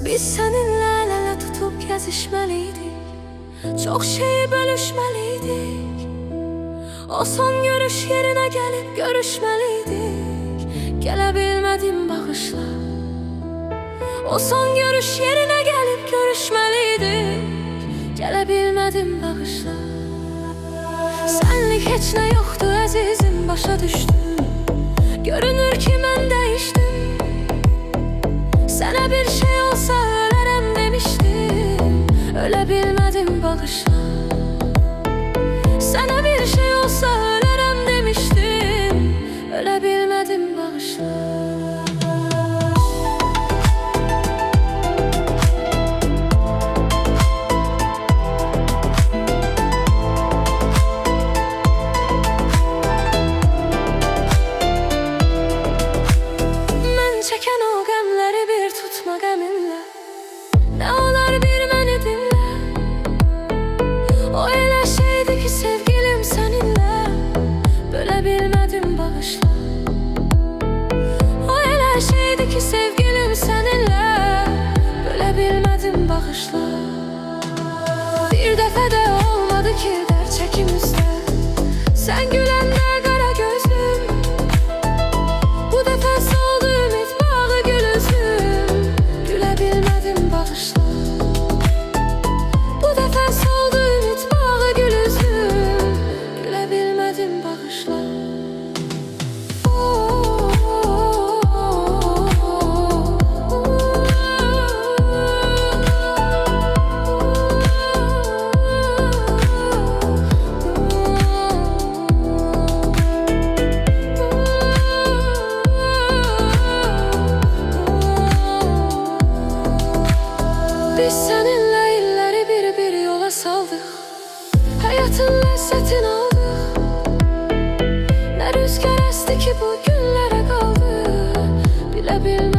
Biz seninle el ele tutup gezişmeliydik, çok şeyi bölüşmeliydik. O son görüş yerine gelip görüşmeliydik. Gelebilmedim bağışla. O son görüş yerine gelip görüşmeliydik. Gelebilmedim bağışla. Senlik heç ne yoktu əzizim, başa düştüm. Görünür ki mən değiştim. Sənə bir şey olsa ölərəm demiştim. Ölə bilmədim bağışla. Sənə bir şey olsa ölərəm demiştim. Ölə bilmədim bağışla. Çeken o qəmləri bir tutma qəminlə. Nə olar bir məni dinlə. O elə şeydi ki sevgilim səninlə. Bölə bilmədim bağışla. O elə şeydi ki sevgilim səninlə. Bölə bilmədim bağışla. Bir dəfə də olmadı ki dərd çəkimizdə. Sən güləndə qara gözlüm. Bu dəfə soldu ümid bağı gül üzüm. Gülə bilmədim bağışla. Bu dəfə soldu ümid bağı gül üzüm. Gülə bilmədim bağışla. Biz seninle illeri bir yola saldık. Hayatın lezzetini aldık. Ne rüzgar esti ki bu günlere kaldı. Bilebilmem.